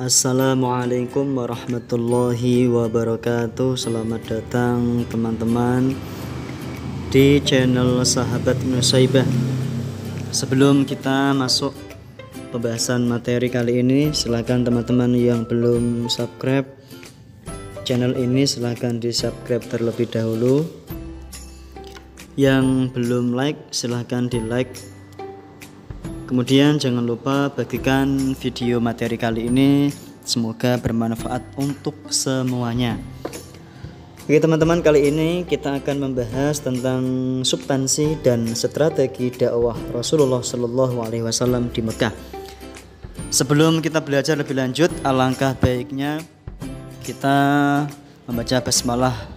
Assalamualaikum warahmatullahi wabarakatuh. Selamat datang teman-teman di channel Sahabat Nusaibah. Sebelum kita masuk pembahasan materi kali ini, silahkan teman-teman yang belum subscribe channel ini silahkan di subscribe terlebih dahulu. Yang belum like silahkan di like. Kemudian jangan lupa bagikan video materi kali ini, semoga bermanfaat untuk semuanya. Oke teman-teman, kali ini kita akan membahas tentang substansi dan strategi dakwah Rasulullah Shallallahu Alaihi Wasallam di Mekah. Sebelum kita belajar lebih lanjut, alangkah baiknya kita membaca basmalah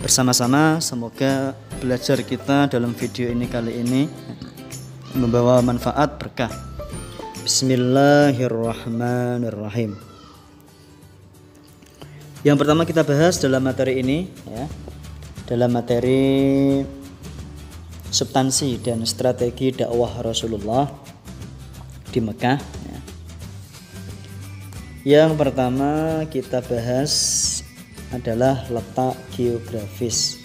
bersama-sama. Semoga belajar kita dalam video ini kali ini membawa manfaat berkah. Bismillahirrahmanirrahim. Yang pertama kita bahas dalam materi ini ya, dalam materi substansi dan strategi dakwah Rasulullah di Mekah ya. Yang pertama kita bahas adalah letak geografis.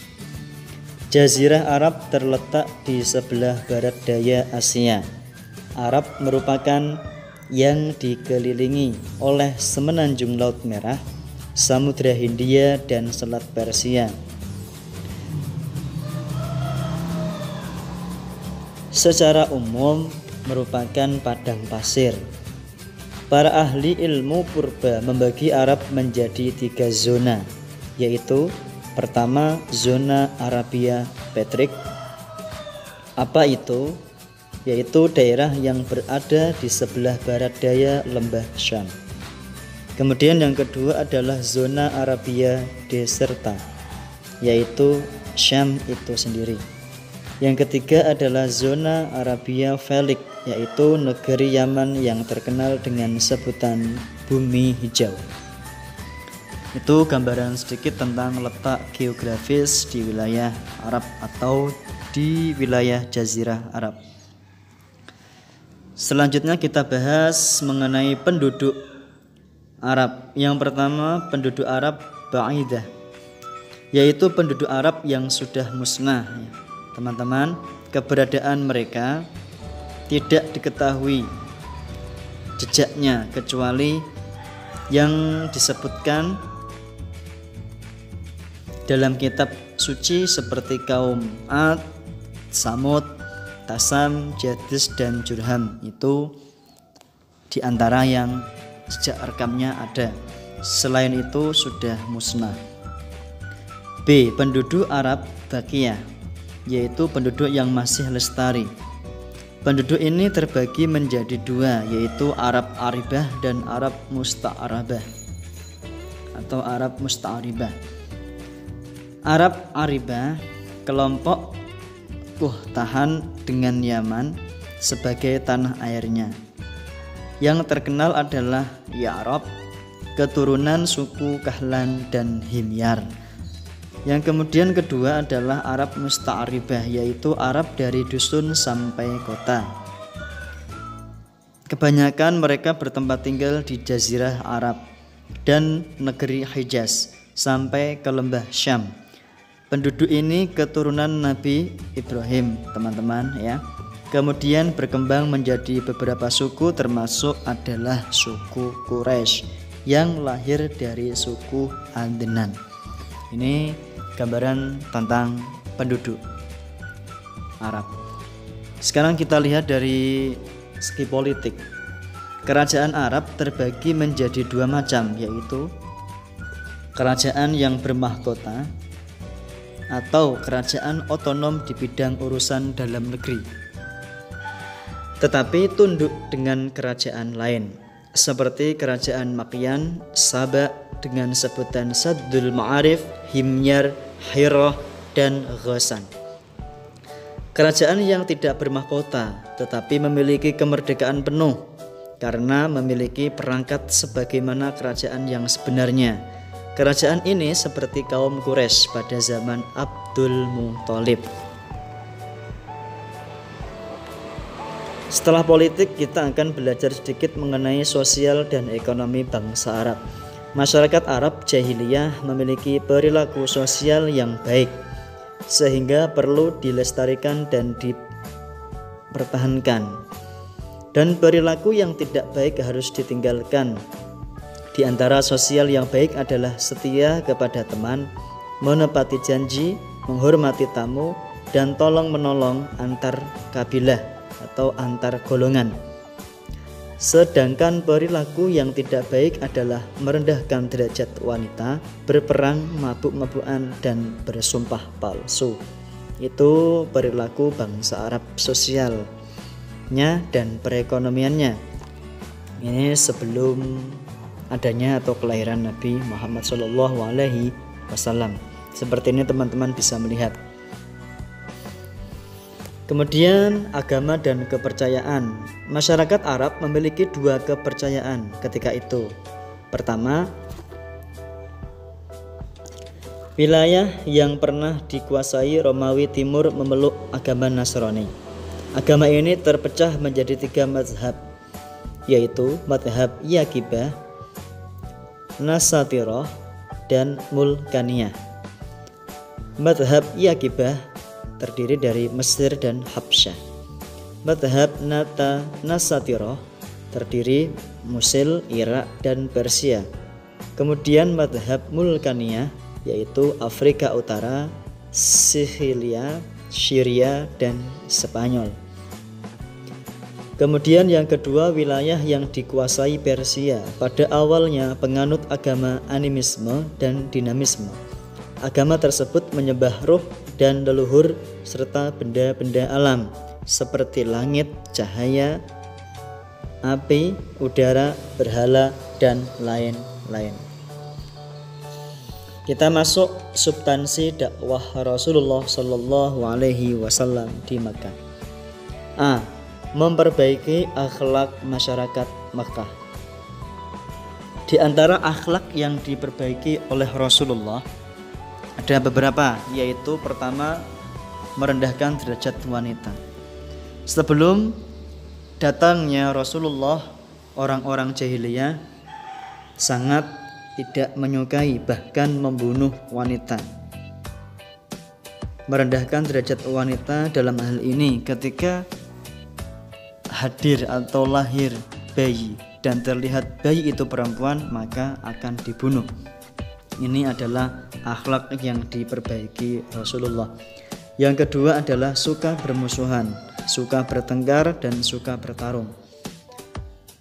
Jazirah Arab terletak di sebelah barat daya Asia. Arab merupakan yang dikelilingi oleh semenanjung Laut Merah, Samudra Hindia, dan Selat Persia. Secara umum merupakan padang pasir. Para ahli ilmu purba membagi Arab menjadi 3 zona, yaitu pertama, zona Arabia Petrik. Apa itu? Yaitu daerah yang berada di sebelah barat daya lembah Syam. Kemudian yang kedua adalah zona Arabia Deserta, yaitu Syam itu sendiri. Yang ketiga adalah zona Arabia Felix, yaitu negeri Yaman yang terkenal dengan sebutan Bumi Hijau. Itu gambaran sedikit tentang letak geografis di wilayah Arab atau di wilayah Jazirah Arab. Selanjutnya kita bahas mengenai penduduk Arab. Yang pertama, penduduk Arab Ba'idah, yaitu penduduk Arab yang sudah musnah. Teman-teman, keberadaan mereka tidak diketahui jejaknya kecuali yang disebutkan dalam kitab suci seperti kaum Ad, Samud, Tasam, Jadis, dan Jurham. Itu diantara yang jejak rekamnya ada. Selain itu sudah musnah. B. Penduduk Arab Bakiyah, yaitu penduduk yang masih lestari. Penduduk ini terbagi menjadi 2, yaitu Arab Aribah dan Arab Musta'arabah atau Arab Musta'aribah. Arab Aribah kelompok tahan dengan Yaman sebagai tanah airnya. Yang terkenal adalah Ya'rab, keturunan suku Kahlan dan Himyar. Yang kemudian kedua adalah Arab Musta'aribah, yaitu Arab dari dusun sampai kota. Kebanyakan mereka bertempat tinggal di Jazirah Arab dan negeri Hijaz sampai ke lembah Syam. Penduduk ini keturunan Nabi Ibrahim, teman-teman ya. Kemudian berkembang menjadi beberapa suku, termasuk adalah suku Quraisy yang lahir dari suku Adnan. Ini gambaran tentang penduduk Arab. Sekarang kita lihat dari segi politik. Kerajaan Arab terbagi menjadi 2 macam, yaitu kerajaan yang bermahkota atau kerajaan otonom di bidang urusan dalam negeri, tetapi tunduk dengan kerajaan lain, seperti kerajaan Makyan, Saba dengan sebutan Saddul Ma'arif, Himyar, Hirah, dan Ghassan. Kerajaan yang tidak bermahkota tetapi memiliki kemerdekaan penuh karena memiliki perangkat sebagaimana kerajaan yang sebenarnya. Kerajaan ini seperti kaum Quraisy pada zaman Abdul Muthalib. Setelah politik, kita akan belajar sedikit mengenai sosial dan ekonomi bangsa Arab. Masyarakat Arab jahiliyah memiliki perilaku sosial yang baik, sehingga perlu dilestarikan dan dipertahankan. Dan perilaku yang tidak baik harus ditinggalkan. Di antara sosial yang baik adalah setia kepada teman, menepati janji, menghormati tamu, dan tolong-menolong antar kabilah atau antar golongan. Sedangkan perilaku yang tidak baik adalah merendahkan derajat wanita, berperang, mabuk-mabukan, dan bersumpah palsu. Itu perilaku bangsa Arab sosialnya dan perekonomiannya. Ini sebelum adanya atau kelahiran Nabi Muhammad SAW. Seperti ini teman-teman bisa melihat. Kemudian agama dan kepercayaan. Masyarakat Arab memiliki dua kepercayaan ketika itu. Pertama, wilayah yang pernah dikuasai Romawi Timur memeluk agama Nasrani. Agama ini terpecah menjadi 3 mazhab, yaitu mazhab Yaqibah, Nasatirah, dan Mulkaniyah. Mazhab Yaqibah terdiri dari Mesir dan Habsyah. Mazhab Nasatirah terdiri Musil, Irak, dan Persia. Kemudian mazhab Mulkaniyah yaitu Afrika Utara, Sihilia, Syria, dan Spanyol. Kemudian yang kedua, wilayah yang dikuasai Persia. Pada awalnya penganut agama animisme dan dinamisme. Agama tersebut menyembah roh dan leluhur serta benda-benda alam seperti langit, cahaya, api, udara, berhala, dan lain-lain. Kita masuk substansi dakwah Rasulullah Shallallahu Alaihi Wasallam di Makkah. A. Memperbaiki akhlak masyarakat Makkah. Di antara akhlak yang diperbaiki oleh Rasulullah ada beberapa, yaitu pertama, merendahkan derajat wanita. Sebelum datangnya Rasulullah, orang-orang jahiliyah sangat tidak menyukai, bahkan membunuh wanita. Merendahkan derajat wanita dalam hal ini ketika hadir atau lahir bayi dan terlihat bayi itu perempuan, maka akan dibunuh. Ini adalah akhlak yang diperbaiki Rasulullah. Yang kedua adalah suka bermusuhan, suka bertengkar, dan suka bertarung.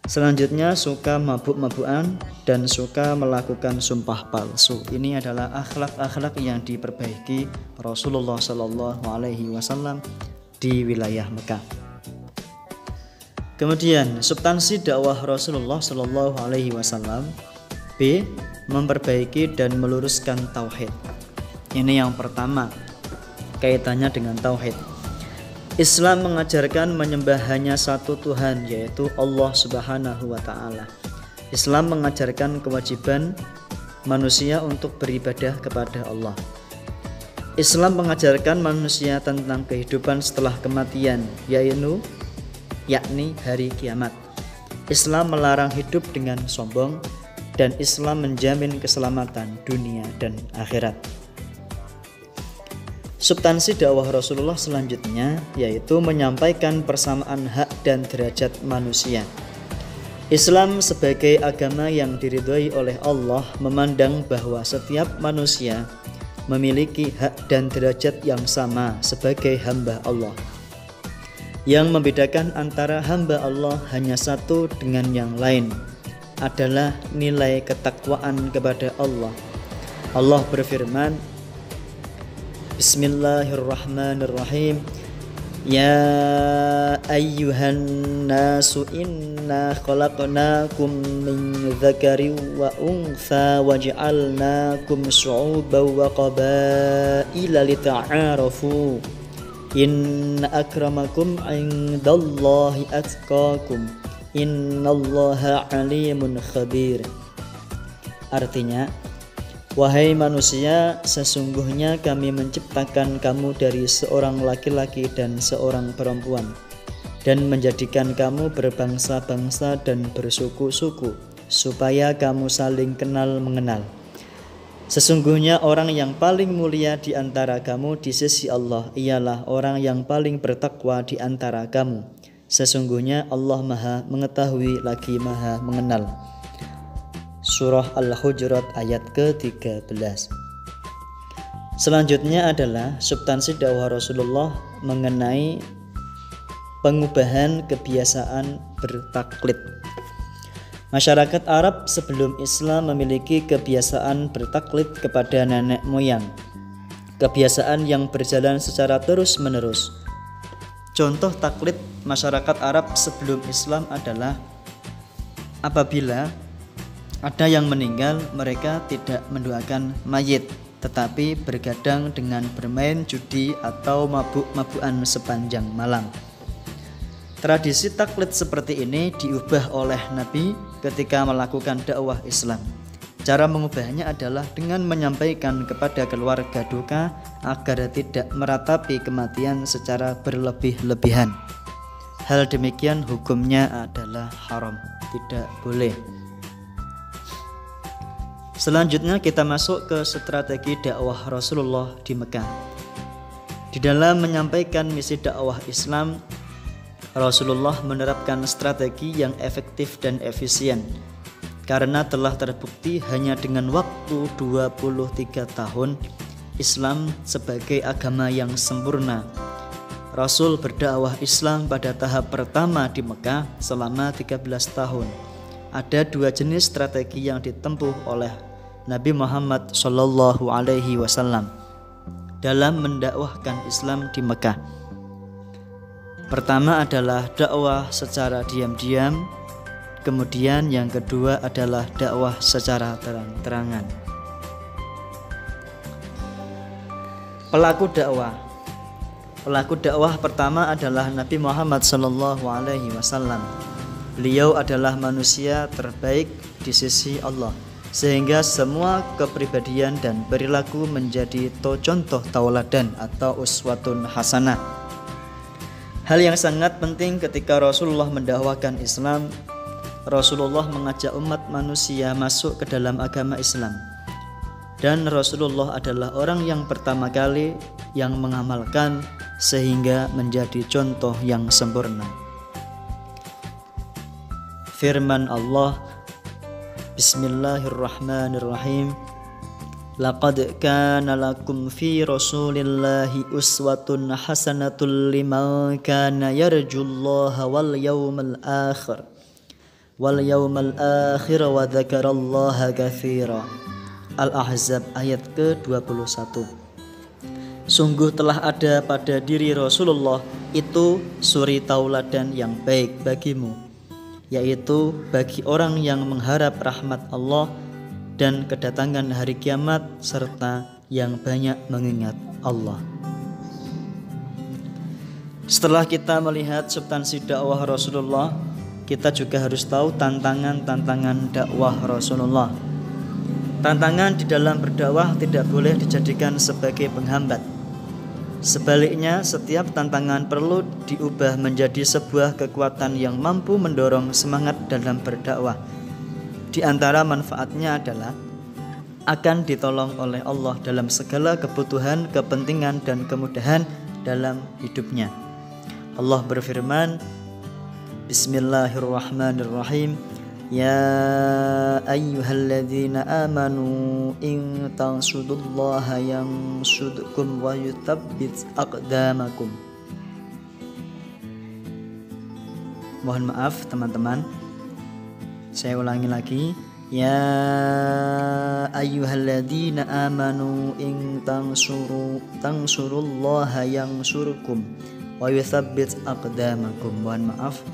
Selanjutnya suka mabuk-mabukan dan suka melakukan sumpah palsu. Ini adalah akhlak-akhlak yang diperbaiki Rasulullah Shallallahu Alaihi Wasallam di wilayah Mekah. Kemudian substansi dakwah Rasulullah Shallallahu Alaihi Wasallam. B. Memperbaiki dan meluruskan tauhid. Ini yang pertama, kaitannya dengan tauhid. Islam mengajarkan menyembah hanya satu Tuhan, yaitu Allah Subhanahu wa Ta'ala. Islam mengajarkan kewajiban manusia untuk beribadah kepada Allah. Islam mengajarkan manusia tentang kehidupan setelah kematian, yakni hari kiamat. Islam melarang hidup dengan sombong, dan Islam menjamin keselamatan dunia dan akhirat. Substansi dakwah Rasulullah selanjutnya yaitu menyampaikan persamaan hak dan derajat manusia. Islam sebagai agama yang diridhoi oleh Allah memandang bahwa setiap manusia memiliki hak dan derajat yang sama sebagai hamba Allah. Yang membedakan antara hamba Allah hanya satu dengan yang lain adalah nilai ketakwaan kepada Allah. Allah berfirman, Bismillahirrahmanirrahim, Ya ayyuhan nasu inna khalaqnakum min dzakarin wa untha waj'alnakum syu'uban wa qabaila lita'arafu inna akramakum 'indallahi atqakum innallaha alimun khabir. Artinya, wahai manusia, sesungguhnya kami menciptakan kamu dari seorang laki-laki dan seorang perempuan. dan menjadikan kamu berbangsa-bangsa dan bersuku-suku, supaya kamu saling kenal mengenal. Sesungguhnya orang yang paling mulia di antara kamu di sisi Allah ialah orang yang paling bertakwa di antara kamu. Sesungguhnya Allah Maha mengetahui lagi Maha mengenal. Surah Al-Hujurat ayat ke-13. Selanjutnya adalah substansi dakwah Rasulullah mengenai pengubahan kebiasaan bertaklid. Masyarakat Arab sebelum Islam memiliki kebiasaan bertaklid kepada nenek moyang. Kebiasaan yang berjalan secara terus-menerus. Contoh taklid masyarakat Arab sebelum Islam adalah apabila ada yang meninggal, mereka tidak mendoakan mayit, tetapi bergadang dengan bermain judi atau mabuk-mabukan sepanjang malam. Tradisi taklid seperti ini diubah oleh Nabi ketika melakukan dakwah Islam. Cara mengubahnya adalah dengan menyampaikan kepada keluarga duka agar tidak meratapi kematian secara berlebih-lebihan. Hal demikian hukumnya adalah haram, tidak boleh. Selanjutnya kita masuk ke strategi dakwah Rasulullah di Mekah. Di dalam menyampaikan misi dakwah Islam, Rasulullah menerapkan strategi yang efektif dan efisien karena telah terbukti hanya dengan waktu 23 tahun Islam sebagai agama yang sempurna. Rasul berdakwah Islam pada tahap pertama di Mekah selama 13 tahun. Ada dua jenis strategi yang ditempuh oleh Nabi Muhammad SAW dalam mendakwahkan Islam di Mekah. Pertama adalah dakwah secara diam-diam, kemudian yang kedua adalah dakwah secara terang-terangan. Pelaku dakwah pertama adalah Nabi Muhammad SAW. Beliau adalah manusia terbaik di sisi Allah, sehingga semua kepribadian dan perilaku menjadi contoh tauladan atau uswatun hasanah. Hal yang sangat penting ketika Rasulullah mendakwakan Islam, Rasulullah mengajak umat manusia masuk ke dalam agama Islam. Dan Rasulullah adalah orang yang pertama kali yang mengamalkan sehingga menjadi contoh yang sempurna. Firman Allah, Bismillahirrahmanirrahim. Laqad kana lakum fi Rasulillahi uswatun hasanatul liman kana yarjullaha wal yawmal akhir wa dzakarallaha katsira. Al-Ahzab ayat ke-21. Sungguh telah ada pada diri Rasulullah itu suri tauladan yang baik bagimu, yaitu bagi orang yang mengharap rahmat Allah dan kedatangan hari kiamat serta yang banyak mengingat Allah. Setelah kita melihat substansi dakwah Rasulullah, kita juga harus tahu tantangan-tantangan dakwah Rasulullah. Tantangan di dalam berdakwah tidak boleh dijadikan sebagai penghambat. Sebaliknya, setiap tantangan perlu diubah menjadi sebuah kekuatan yang mampu mendorong semangat dalam berdakwah. Di antara manfaatnya adalah akan ditolong oleh Allah dalam segala kebutuhan, kepentingan, dan kemudahan dalam hidupnya. Allah berfirman, Bismillahirrahmanirrahim. Ya ayyuhalladzina amanu in tansurullaha yansurkum wa yuthabbit aqdamakum. Mohon maaf teman-teman, saya ulangi lagi. Ya ayyuhalladzina amanu in tansurullaha yansurkum wa yuthabbit aqdamakum. Mohon maaf,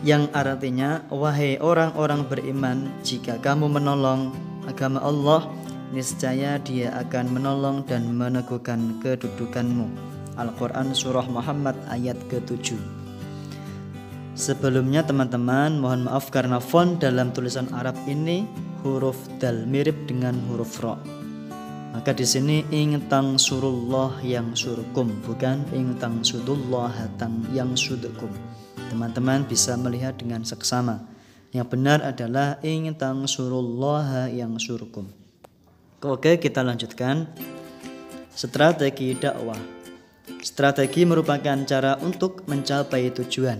yang artinya, wahai orang-orang beriman, jika kamu menolong agama Allah, niscaya Dia akan menolong dan meneguhkan kedudukanmu. Al-Quran Surah Muhammad ayat ke-7. Sebelumnya teman-teman, mohon maaf karena font dalam tulisan Arab ini huruf dal mirip dengan huruf ro. Maka di sini ing tansurullah yang surkum, bukan ing tansudullah yang sudukum. Teman-teman bisa melihat dengan seksama. Yang benar adalah ing tansurullah yang surkum. Oke, kita lanjutkan. Strategi dakwah. Strategi merupakan cara untuk mencapai tujuan.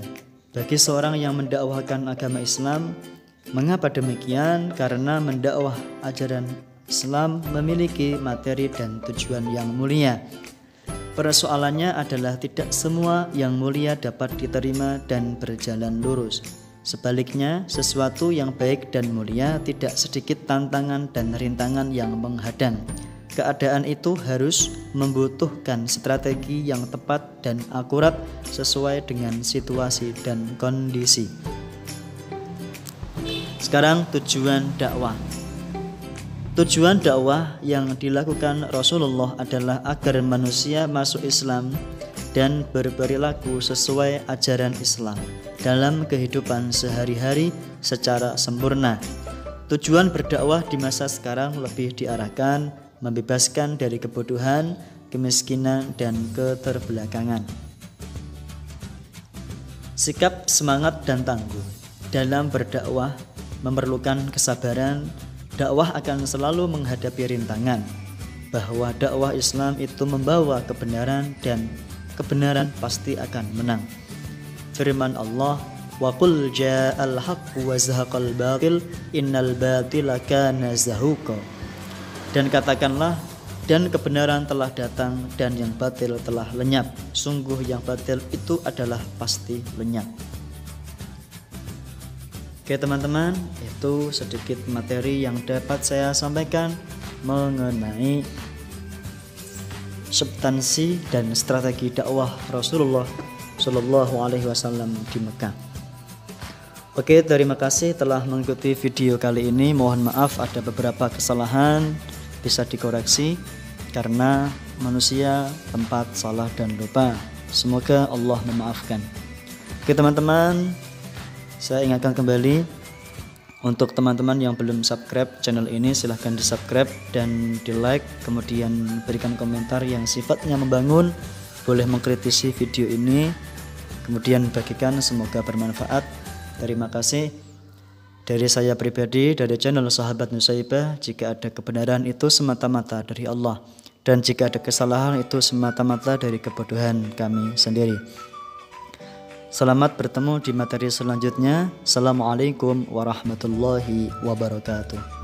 Bagi seorang yang mendakwahkan agama Islam, mengapa demikian? Karena mendakwah ajaran Islam memiliki materi dan tujuan yang mulia. Persoalannya adalah tidak semua yang mulia dapat diterima dan berjalan lurus. Sebaliknya, sesuatu yang baik dan mulia tidak sedikit tantangan dan rintangan yang menghadang. Keadaan itu harus membutuhkan strategi yang tepat dan akurat sesuai dengan situasi dan kondisi. Sekarang tujuan dakwah. Tujuan dakwah yang dilakukan Rasulullah adalah agar manusia masuk Islam dan berperilaku sesuai ajaran Islam dalam kehidupan sehari-hari secara sempurna. Tujuan berdakwah di masa sekarang lebih diarahkan membebaskan dari kebodohan, kemiskinan, dan keterbelakangan. Sikap semangat dan tangguh dalam berdakwah memerlukan kesabaran. Dakwah akan selalu menghadapi rintangan, bahwa dakwah Islam itu membawa kebenaran dan kebenaran pasti akan menang. Firman Allah, wa qul ja'al haqqu wa zahaqal batil innal batila kana zahuqa. Dan katakanlah, dan kebenaran telah datang dan yang batil telah lenyap. Sungguh yang batil itu adalah pasti lenyap. Oke teman-teman, itu sedikit materi yang dapat saya sampaikan mengenai substansi dan strategi dakwah Rasulullah Shallallahu Alaihi Wasallam di Mekah. Oke, terima kasih telah mengikuti video kali ini. Mohon maaf ada beberapa kesalahan, bisa dikoreksi karena manusia tempat salah dan lupa. Semoga Allah memaafkan. Oke teman-teman, saya ingatkan kembali untuk teman-teman yang belum subscribe channel ini, silahkan di subscribe dan di like, kemudian berikan komentar yang sifatnya membangun, boleh mengkritisi video ini, kemudian bagikan, semoga bermanfaat. Terima kasih dari saya pribadi, dari channel Sahabat Nusaibah. Jika ada kebenaran itu semata-mata dari Allah, dan jika ada kesalahan itu semata-mata dari kebodohan kami sendiri. Selamat bertemu di materi selanjutnya. Assalamualaikum warahmatullahi wabarakatuh.